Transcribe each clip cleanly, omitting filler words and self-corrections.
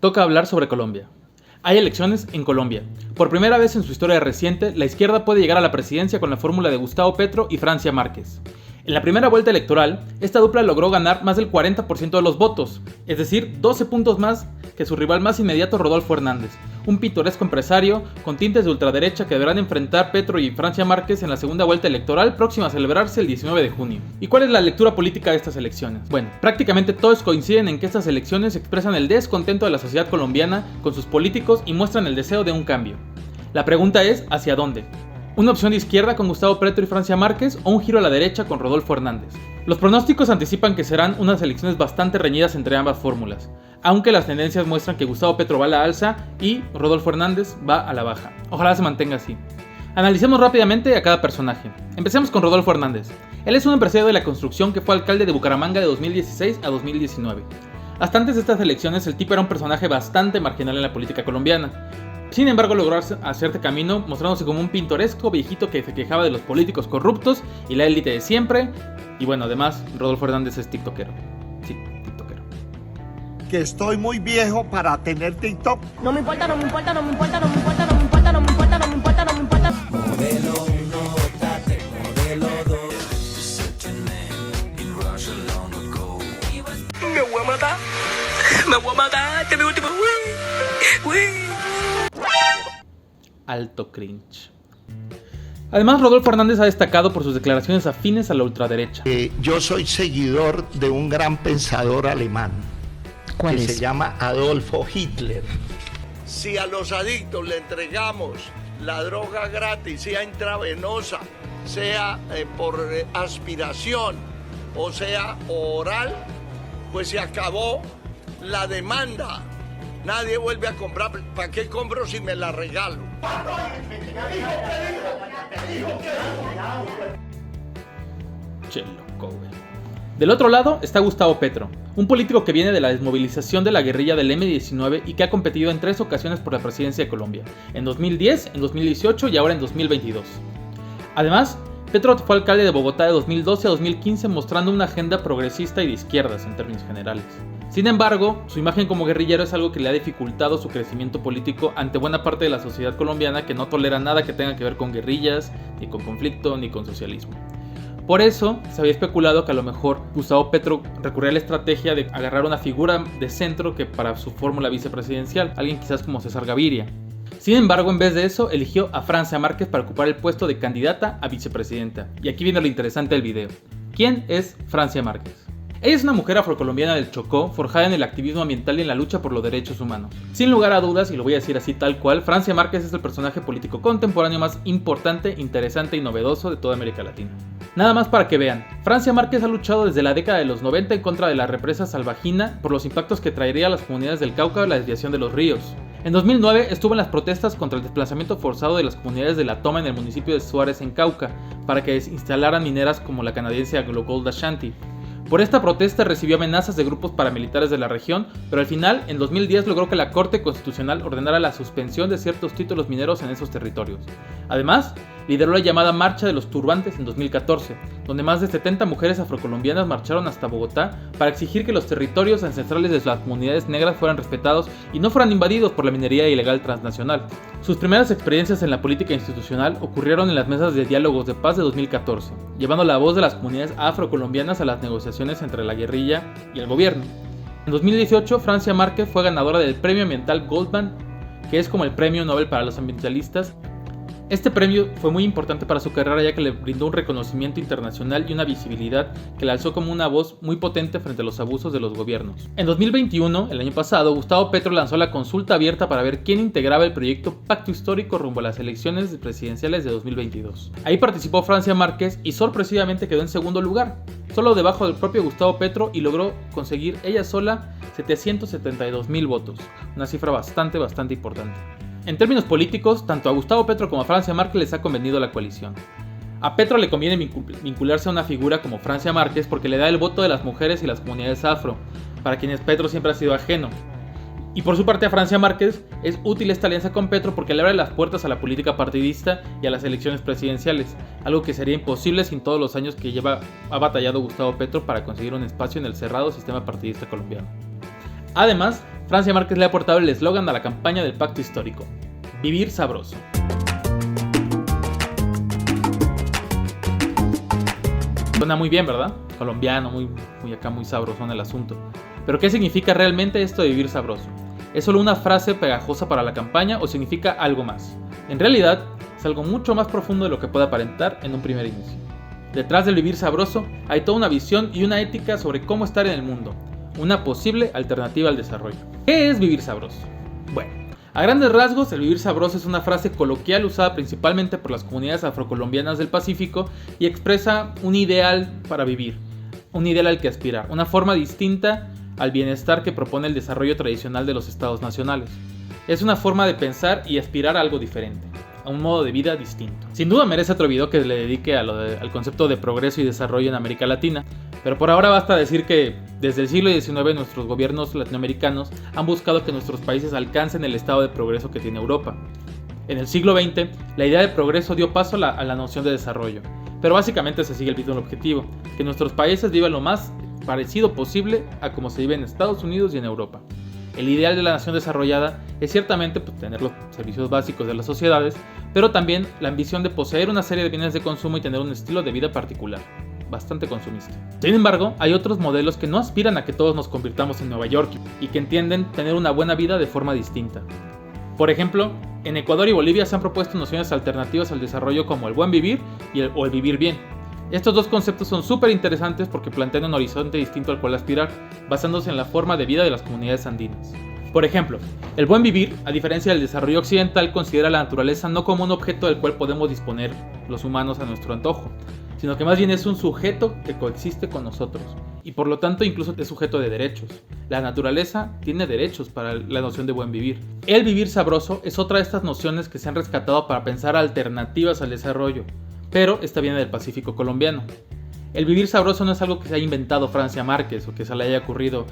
Toca hablar sobre Colombia. Hay elecciones en Colombia. Por primera vez en su historia reciente, la izquierda puede llegar a la presidencia con la fórmula de Gustavo Petro y Francia Márquez. En la primera vuelta electoral, esta dupla logró ganar más del 40% de los votos, es decir, 12 puntos más que su rival más inmediato Rodolfo Hernández, un pintoresco empresario con tintes de ultraderecha que deberán enfrentar Petro y Francia Márquez en la segunda vuelta electoral próxima a celebrarse el 19 de junio. ¿Y cuál es la lectura política de estas elecciones? Bueno, prácticamente todos coinciden en que estas elecciones expresan el descontento de la sociedad colombiana con sus políticos y muestran el deseo de un cambio. La pregunta es, ¿hacia dónde? ¿Una opción de izquierda con Gustavo Petro y Francia Márquez o un giro a la derecha con Rodolfo Hernández? Los pronósticos anticipan que serán unas elecciones bastante reñidas entre ambas fórmulas, aunque las tendencias muestran que Gustavo Petro va a la alza y Rodolfo Hernández va a la baja. Ojalá se mantenga así. Analicemos rápidamente a cada personaje. Empecemos con Rodolfo Hernández. Él es un empresario de la construcción que fue alcalde de Bucaramanga de 2016 a 2019. Hasta antes de estas elecciones, el tipo era un personaje bastante marginal en la política colombiana. Sin embargo, logró hacerte camino, mostrándose como un pintoresco viejito que se quejaba de los políticos corruptos y la élite de siempre. Y bueno, además, Rodolfo Hernández es tiktokero. Sí, tiktokero. Que estoy muy viejo para tener TikTok. No me importa, no me importa, no me importa, no me importa, no me importa, no me importa, no me importa, no me importa. Modelo 1, tate, modelo 2. Me voy a matar. Me voy a matar. Este es mi último. Uy. Alto cringe. Además, Rodolfo Hernández ha destacado por sus declaraciones afines a la ultraderecha. Yo soy seguidor de un gran pensador alemán. ¿Cuál que es? se llama Adolfo Hitler. Si a los adictos le entregamos la droga gratis, sea intravenosa, sea por aspiración o sea oral, pues se acabó la demanda. Nadie vuelve a comprar. ¿Para qué compro si me la regalo? Che, loco, güey. Del otro lado está Gustavo Petro, un político que viene de la desmovilización de la guerrilla del M-19 y que ha competido en 3 ocasiones por la presidencia de Colombia, en 2010, en 2018 y ahora en 2022. Además, Petro fue alcalde de Bogotá de 2012 a 2015 mostrando una agenda progresista y de izquierdas en términos generales. Sin embargo, su imagen como guerrillero es algo que le ha dificultado su crecimiento político ante buena parte de la sociedad colombiana que no tolera nada que tenga que ver con guerrillas, ni con conflicto, ni con socialismo. Por eso, se había especulado que a lo mejor Gustavo Petro recurría a la estrategia de agarrar una figura de centro que para su fórmula vicepresidencial, alguien quizás como César Gaviria. Sin embargo, en vez de eso, eligió a Francia Márquez para ocupar el puesto de candidata a vicepresidenta. Y aquí viene lo interesante del video. ¿Quién es Francia Márquez? Ella es una mujer afrocolombiana del Chocó, forjada en el activismo ambiental y en la lucha por los derechos humanos. Sin lugar a dudas, y lo voy a decir así tal cual, Francia Márquez es el personaje político contemporáneo más importante, interesante y novedoso de toda América Latina. Nada más para que vean, Francia Márquez ha luchado desde la década de los 90 en contra de la represa salvajina por los impactos que traería a las comunidades del Cauca la desviación de los ríos. En 2009 estuvo en las protestas contra el desplazamiento forzado de las comunidades de La Toma en el municipio de Suárez en Cauca, para que instalaran mineras como la canadiense Anglo Gold Ashanti. Por esta protesta recibió amenazas de grupos paramilitares de la región, pero al final, en 2010 logró que la Corte Constitucional ordenara la suspensión de ciertos títulos mineros en esos territorios. Además, lideró la llamada Marcha de los Turbantes en 2014, donde más de 70 mujeres afrocolombianas marcharon hasta Bogotá para exigir que los territorios ancestrales de las comunidades negras fueran respetados y no fueran invadidos por la minería ilegal transnacional. Sus primeras experiencias en la política institucional ocurrieron en las mesas de diálogos de paz de 2014, llevando la voz de las comunidades afrocolombianas a las negociaciones entre la guerrilla y el gobierno. En 2018, Francia Márquez fue ganadora del Premio Ambiental Goldman, que es como el Premio Nobel para los ambientalistas. Este premio fue muy importante para su carrera ya que le brindó un reconocimiento internacional y una visibilidad que la alzó como una voz muy potente frente a los abusos de los gobiernos. En 2021, el año pasado, Gustavo Petro lanzó la consulta abierta para ver quién integraba el proyecto Pacto Histórico rumbo a las elecciones presidenciales de 2022. Ahí participó Francia Márquez y sorpresivamente quedó en segundo lugar, solo debajo del propio Gustavo Petro, y logró conseguir ella sola 772,000 votos, una cifra bastante importante. En términos políticos, tanto a Gustavo Petro como a Francia Márquez les ha convenido la coalición. A Petro le conviene vincularse a una figura como Francia Márquez porque le da el voto de las mujeres y las comunidades afro, para quienes Petro siempre ha sido ajeno. Y por su parte a Francia Márquez es útil esta alianza con Petro porque le abre las puertas a la política partidista y a las elecciones presidenciales, algo que sería imposible sin todos los años que ha batallado Gustavo Petro para conseguir un espacio en el cerrado sistema partidista colombiano. Además, Francia Márquez le ha aportado el eslogan a la campaña del Pacto Histórico: vivir sabroso. Suena muy bien, ¿verdad? Colombiano, muy acá, muy sabrosón el asunto. Pero ¿qué significa realmente esto de vivir sabroso? ¿Es solo una frase pegajosa para la campaña o significa algo más? En realidad, es algo mucho más profundo de lo que puede aparentar en un primer inicio. Detrás del vivir sabroso hay toda una visión y una ética sobre cómo estar en el mundo, una posible alternativa al desarrollo. ¿Qué es vivir sabroso? Bueno, a grandes rasgos, el vivir sabroso es una frase coloquial usada principalmente por las comunidades afrocolombianas del Pacífico y expresa un ideal para vivir, un ideal al que aspirar, una forma distinta al bienestar que propone el desarrollo tradicional de los estados nacionales. Es una forma de pensar y aspirar a algo diferente, a un modo de vida distinto. Sin duda merece otro video que le dedique al concepto de progreso y desarrollo en América Latina, pero por ahora basta decir que desde el siglo XIX nuestros gobiernos latinoamericanos han buscado que nuestros países alcancen el estado de progreso que tiene Europa. En el siglo XX, la idea de progreso dio paso a la noción de desarrollo, pero básicamente se sigue el mismo objetivo, que nuestros países vivan lo más parecido posible a como se vive en Estados Unidos y en Europa. El ideal de la nación desarrollada es ciertamente tener los servicios básicos de las sociedades, pero también la ambición de poseer una serie de bienes de consumo y tener un estilo de vida particular, bastante consumista. Sin embargo, hay otros modelos que no aspiran a que todos nos convirtamos en Nueva York y que entienden tener una buena vida de forma distinta. Por ejemplo, en Ecuador y Bolivia se han propuesto nociones alternativas al desarrollo como el buen vivir o el vivir bien. Estos dos conceptos son súper interesantes porque plantean un horizonte distinto al cual aspirar, basándose en la forma de vida de las comunidades andinas. Por ejemplo, el buen vivir, a diferencia del desarrollo occidental, considera la naturaleza no como un objeto del cual podemos disponer los humanos a nuestro antojo, sino que más bien es un sujeto que coexiste con nosotros, y por lo tanto incluso es sujeto de derechos. La naturaleza tiene derechos para la noción de buen vivir. El vivir sabroso es otra de estas nociones que se han rescatado para pensar alternativas al desarrollo, pero esta viene del Pacífico colombiano. El vivir sabroso no es algo que se haya inventado Francia Márquez o que se le haya ocurrido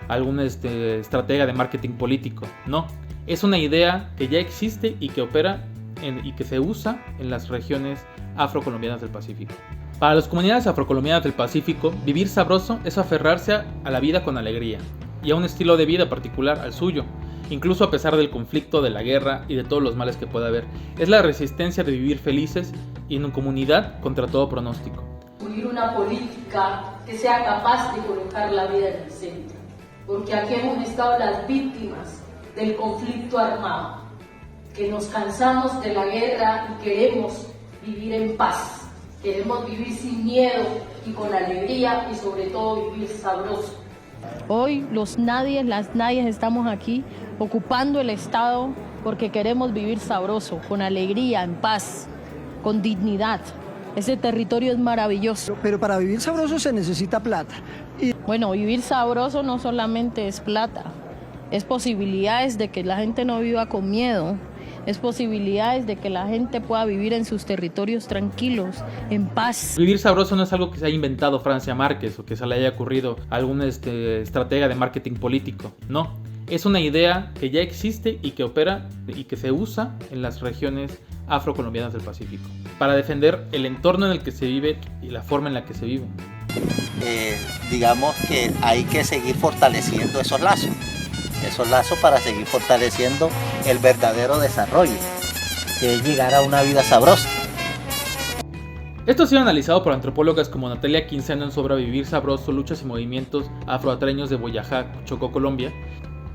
a algún estratega de marketing político, no. Es una idea que ya existe y que opera y que se usa en las regiones afrocolombianas del Pacífico. Para las comunidades afrocolombianas del Pacífico, vivir sabroso es aferrarse a la vida con alegría y a un estilo de vida particular al suyo, incluso a pesar del conflicto, de la guerra y de todos los males que pueda haber. Es la resistencia de vivir felices y en comunidad contra todo pronóstico. Construir una política que sea capaz de colocar la vida en el centro, porque aquí hemos estado las víctimas del conflicto armado, que nos cansamos de la guerra y queremos vivir en paz, queremos vivir sin miedo y con alegría y sobre todo vivir sabroso. Hoy los nadies, las nadies estamos aquí ocupando el Estado porque queremos vivir sabroso, con alegría, en paz, con dignidad. Ese territorio es maravilloso. Pero para vivir sabroso se necesita plata. Bueno, vivir sabroso no solamente es plata, es posibilidades de que la gente no viva con miedo, es posibilidades de que la gente pueda vivir en sus territorios tranquilos, en paz. Vivir sabroso no es algo que se haya inventado Francia Márquez o que se le haya ocurrido a algún estratega de marketing político, no. Es una idea que ya existe y que opera y que se usa en las regiones afrocolombianas del Pacífico para defender el entorno en el que se vive y la forma en la que se vive. Digamos que hay que seguir fortaleciendo esos lazos para seguir fortaleciendo el verdadero desarrollo, que es llegar a una vida sabrosa. Esto ha sido analizado por antropólogas como Natalia Quinceno en su obra Vivir Sabroso, Luchas y Movimientos Afroatreños de Boyacá, Chocó, Colombia.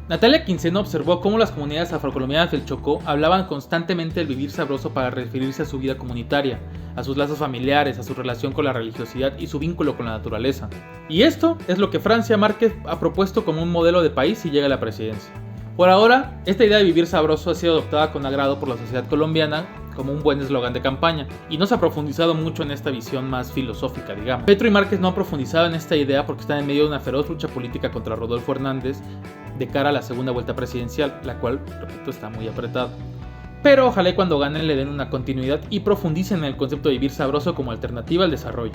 Natalia Quinceno observó cómo las comunidades afrocolombianas del Chocó hablaban constantemente del vivir sabroso para referirse a su vida comunitaria, a sus lazos familiares, a su relación con la religiosidad y su vínculo con la naturaleza. Y esto es lo que Francia Márquez ha propuesto como un modelo de país si llega a la presidencia. Por ahora, esta idea de vivir sabroso ha sido adoptada con agrado por la sociedad colombiana como un buen eslogan de campaña, y no se ha profundizado mucho en esta visión más filosófica, digamos. Petro y Márquez no han profundizado en esta idea porque están en medio de una feroz lucha política contra Rodolfo Hernández de cara a la segunda vuelta presidencial, la cual, repito, está muy apretada. Pero ojalá cuando ganen le den una continuidad y profundicen en el concepto de vivir sabroso como alternativa al desarrollo.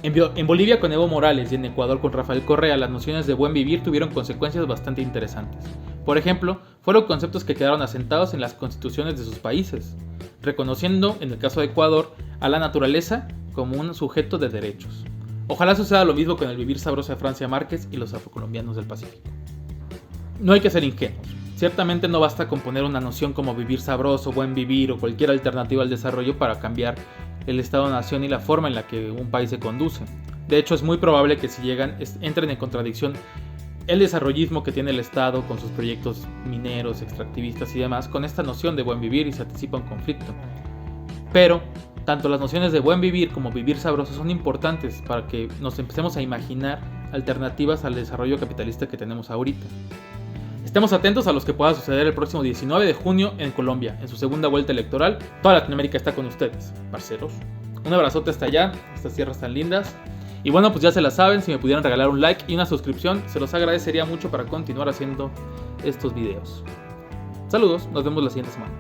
En Bolivia con Evo Morales y en Ecuador con Rafael Correa, las nociones de buen vivir tuvieron consecuencias bastante interesantes. Por ejemplo, fueron conceptos que quedaron asentados en las constituciones de sus países, reconociendo, en el caso de Ecuador, a la naturaleza como un sujeto de derechos. Ojalá suceda lo mismo con el vivir sabroso de Francia Márquez y los afrocolombianos del Pacífico. no hay que ser ingenuos. Ciertamente no basta con poner una noción como vivir sabroso, buen vivir o cualquier alternativa al desarrollo para cambiar el Estado-nación y la forma en la que un país se conduce. De hecho, es muy probable que si entren en contradicción el desarrollismo que tiene el Estado con sus proyectos mineros, extractivistas y demás, con esta noción de buen vivir, y se anticipa un conflicto. Pero tanto las nociones de buen vivir como vivir sabroso son importantes para que nos empecemos a imaginar alternativas al desarrollo capitalista que tenemos ahorita. Estemos atentos a lo que pueda suceder el próximo 19 de junio en Colombia, en su segunda vuelta electoral. Toda Latinoamérica está con ustedes, parceros. Un abrazote hasta allá, estas tierras tan lindas. Y bueno, pues ya se la saben, si me pudieran regalar un like y una suscripción, se los agradecería mucho para continuar haciendo estos videos. Saludos, nos vemos la siguiente semana.